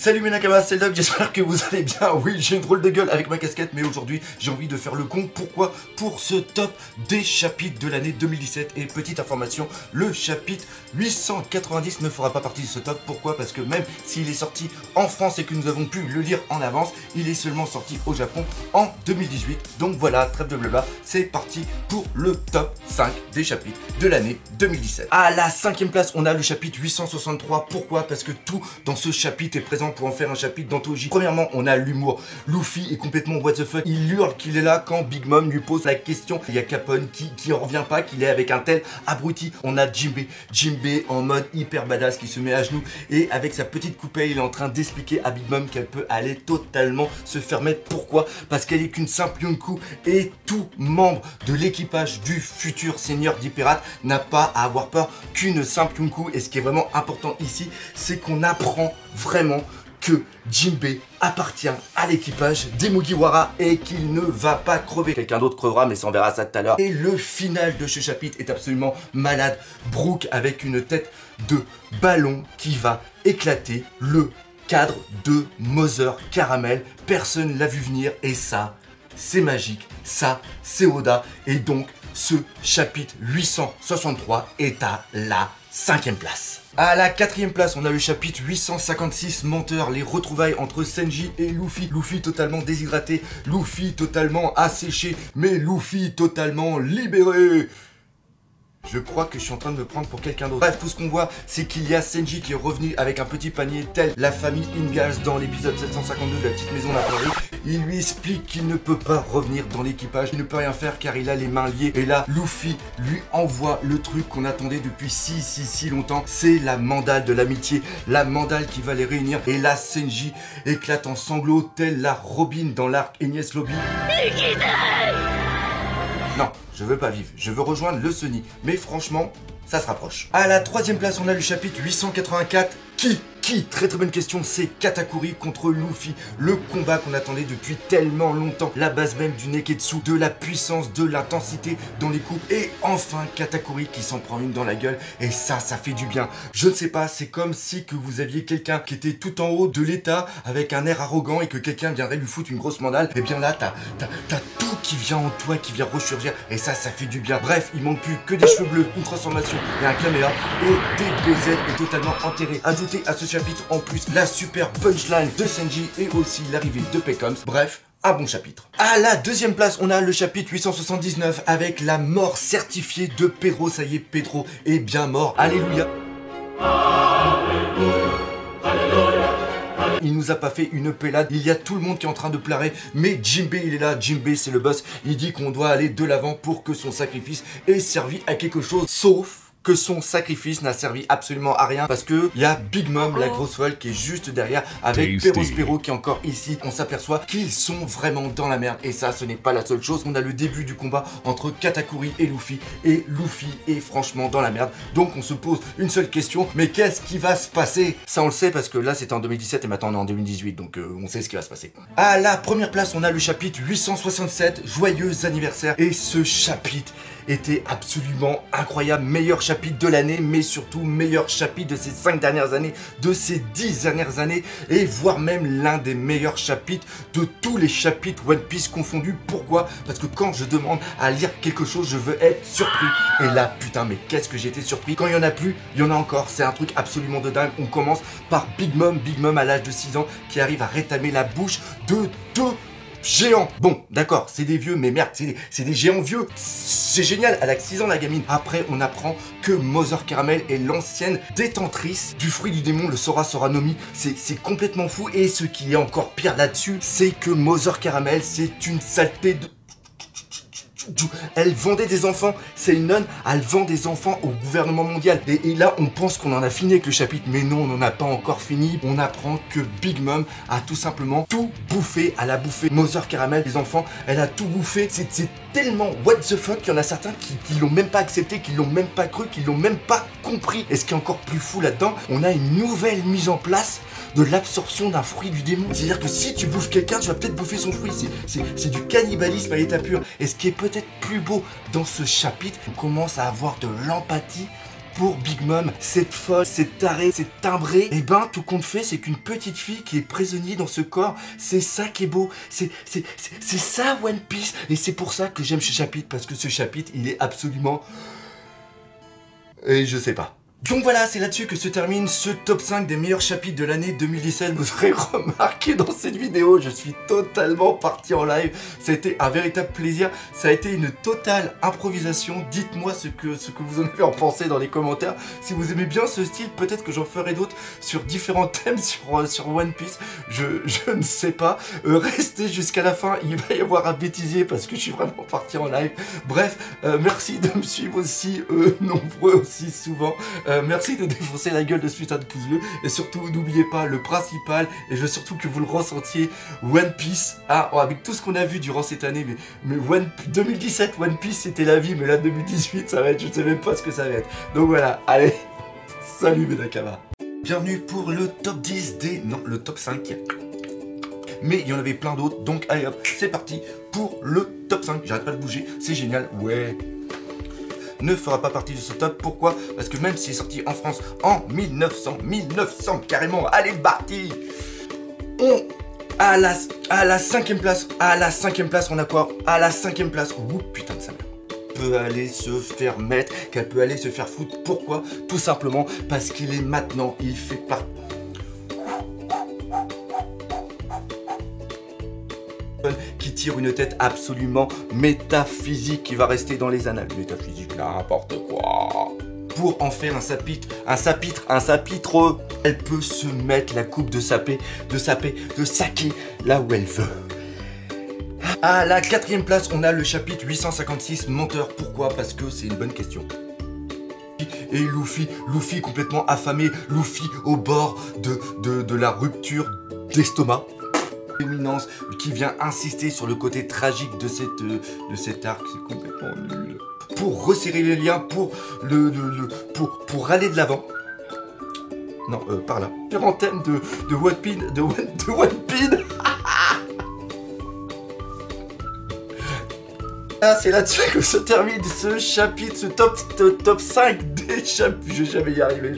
Salut mes nakamas, c'est le Doc, j'espère que vous allez bien. Oui, j'ai une drôle de gueule avec ma casquette, mais aujourd'hui j'ai envie de faire le con. Pourquoi? Pour ce top des chapitres de l'année 2017. Et petite information, le chapitre 890 ne fera pas partie de ce top. Pourquoi? Parce que même s'il est sorti en France et que nous avons pu le lire en avance, il est seulement sorti au Japon en 2018. Donc voilà, trêve de blabla, c'est parti pour le top 5 des chapitres de l'année 2017. À la 5e place, on a le chapitre 863. Pourquoi? Parce que tout dans ce chapitre est présent pour en faire un chapitre d'anthologie. Premièrement, on a l'humour. Luffy est complètement what the fuck. Il hurle qu'il est là quand Big Mom lui pose la question. Il y a Capone qui en revient pas, qu'il est avec un tel abruti. On a Jinbei en mode hyper badass qui se met à genoux et avec sa petite coupelle, il est en train d'expliquer à Big Mom qu'elle peut aller totalement se faire mettre. Pourquoi? Parce qu'elle est qu'une simple Yonkou et tout membre de l'équipage du futur seigneur des pirates n'a pas à avoir peur qu'une simple Yonkou. Et ce qui est vraiment important ici, c'est qu'on apprend vraiment que Jinbei appartient à l'équipage des Mugiwara et qu'il ne va pas crever. Quelqu'un d'autre crevera, mais ça on verra ça tout à l'heure. Et le final de ce chapitre est absolument malade. Brook avec une tête de ballon qui va éclater le cadre de Mother Caramel. Personne l'a vu venir et ça, c'est magique. Ça, c'est Oda. Et donc, ce chapitre 863 est à la 5e place. À la 4e place, on a le chapitre 856, Menteur, les retrouvailles entre Sanji et Luffy. Luffy totalement déshydraté, Luffy totalement asséché, mais Luffy totalement libéré. Je crois que je suis en train de me prendre pour quelqu'un d'autre. Bref, tout ce qu'on voit, c'est qu'il y a Sanji qui est revenu avec un petit panier tel la famille Ingalls dans l'épisode 752 de la petite maison d'Apparu. Il lui explique qu'il ne peut pas revenir dans l'équipage, il ne peut rien faire car il a les mains liées. Et là, Luffy lui envoie le truc qu'on attendait depuis si longtemps. C'est la mandale de l'amitié, la mandale qui va les réunir. Et là, Sanji éclate en sanglots tel la Robin dans l'arc Enies Lobby. Non, je veux pas vivre, je veux rejoindre le Sunny. Mais franchement, ça se rapproche. À la 3e place, on a le chapitre 884. Qui? Très bonne question, c'est Katakuri contre Luffy. Le combat qu'on attendait depuis tellement longtemps. La base même du Neketsu, de la puissance, de l'intensité dans les coups. Et enfin, Katakuri qui s'en prend une dans la gueule. Et ça fait du bien. Je ne sais pas, c'est comme si que vous aviez quelqu'un qui était tout en haut de l'état avec un air arrogant et que quelqu'un viendrait lui foutre une grosse mandale. Et bien là, t'as tout qui vient en toi, qui vient ressurgir. Et ça fait du bien. Bref, il manque plus que des cheveux bleus, une transformation et un caméra. Et DBZ est totalement enterré. Ajouté à ce chapitre en plus la super punchline de Sanji et aussi l'arrivée de Pecoms. Bref, un bon chapitre. À la 2e place, on a le chapitre 879 avec la mort certifiée de Pedro. Ça y est, Pedro est bien mort. Alléluia. Il nous a pas fait une pelade, il y a tout le monde qui est en train de pleurer, mais Jinbei il est là, Jinbei c'est le boss, il dit qu'on doit aller de l'avant pour que son sacrifice ait servi à quelque chose, sauf que son sacrifice n'a servi absolument à rien parce que il y a Big Mom, la grosse folle, qui est juste derrière avec Perospero qui est encore ici. On s'aperçoit qu'ils sont vraiment dans la merde et ça, ce n'est pas la seule chose. On a le début du combat entre Katakuri et Luffy est franchement dans la merde. Donc on se pose une seule question, mais qu'est-ce qui va se passer? Ça on le sait parce que là c'était en 2017 et maintenant on est en 2018, donc on sait ce qui va se passer. À la 1re place, on a le chapitre 867, Joyeux anniversaire, et ce chapitre était absolument incroyable, meilleur chapitre de l'année, mais surtout meilleur chapitre de ces 5 dernières années, de ces 10 dernières années, et voire même l'un des meilleurs chapitres de tous les chapitres One Piece confondus. Pourquoi? Parce que quand je demande à lire quelque chose, je veux être surpris. Et là, putain, mais qu'est-ce que j'ai été surpris. Quand il y en a plus, il y en a encore. C'est un truc absolument de dingue. On commence par Big Mom à l'âge de 6 ans, qui arrive à rétamer la bouche de 2 géants. Bon, d'accord, c'est des vieux, mais merde, c'est des géants vieux. C'est génial, elle a 6 ans la gamine. Après, on apprend que Mother Caramel est l'ancienne détentrice du fruit du démon, le Sora Soranomi. C'est complètement fou. Et ce qui est encore pire là-dessus, c'est que Mother Caramel, c'est une saleté de... Elle vendait des enfants, c'est une nonne, elle vend des enfants au gouvernement mondial. Et là, on pense qu'on en a fini avec le chapitre, mais non, on n'en a pas encore fini. On apprend que Big Mom a tout simplement tout bouffé. Elle a bouffé Mother Caramel, les enfants, elle a tout bouffé. C'est tellement what the fuck qu'il y en a certains qui l'ont même pas accepté, qui l'ont même pas cru, qui l'ont même pas compris. Et ce qui est encore plus fou là-dedans, on a une nouvelle mise en place de l'absorption d'un fruit du démon. C'est-à-dire que si tu bouffes quelqu'un, tu vas peut-être bouffer son fruit. C'est du cannibalisme à l'état pur. Et ce qui est peut-être plus beau dans ce chapitre, on commence à avoir de l'empathie pour Big Mom, cette folle, cette tarée, cette timbrée. Et ben, tout compte fait, c'est qu'une petite fille qui est prisonnière dans ce corps. C'est ça qui est beau. C'est ça One Piece. Et c'est pour ça que j'aime ce chapitre, parce que ce chapitre, il est absolument... Et je sais pas. Donc voilà, c'est là-dessus que se termine ce top 5 des meilleurs chapitres de l'année 2017. Vous aurez remarqué dans cette vidéo, je suis totalement parti en live. Ça a été un véritable plaisir. Ça a été une totale improvisation. Dites-moi ce que vous en avez en pensé dans les commentaires. Si vous aimez bien ce style, peut-être que j'en ferai d'autres sur différents thèmes sur One Piece. Je ne sais pas. Restez jusqu'à la fin. Il va y avoir un bêtisier parce que je suis vraiment parti en live. Bref, merci de me suivre aussi nombreux aussi souvent. Merci de défoncer la gueule de ce putain de pouce bleu. Et surtout, n'oubliez pas le principal. Et je veux surtout que vous le ressentiez. One Piece. Ah, oh, avec tout ce qu'on a vu durant cette année. Mais 2017, One Piece, c'était la vie. Mais là, 2018, ça va être... Je ne sais même pas ce que ça va être. Donc voilà, allez. Salut, mes Nakama. Bienvenue pour le top 10 des... Non, le top 5. Mais il y en avait plein d'autres. Donc, allez hop, c'est parti pour le top 5. J'arrête pas de bouger. C'est génial. Ouais. Ne fera pas partie de ce top. Pourquoi? Parce que même s'il est sorti en France en 1900 carrément, allez parti. On à la cinquième place, on a quoi? À la 5e place, ouh putain de sa mère, peut aller se faire mettre, qu'elle peut aller se faire foutre. Pourquoi? Tout simplement parce qu'il est maintenant, il fait partie qui tire une tête absolument métaphysique qui va rester dans les annales. Métaphysique, n'importe quoi. Pour en faire un chapitre, elle peut se mettre la coupe de saké là où elle veut. À la 4e place, on a le chapitre 856, menteur. Pourquoi? Parce que c'est une bonne question. Et Luffy complètement affamé, Luffy au bord de la rupture d'estomac. Dominance qui vient insister sur le côté tragique de cet arc, c'est complètement nul. Pour resserrer les liens, pour aller de l'avant. Non, par là. En thème de One Piece, de One Piece. Ah, c'est là-dessus que se termine ce chapitre, ce top 5 des chapitres. Je vais jamais y arriver.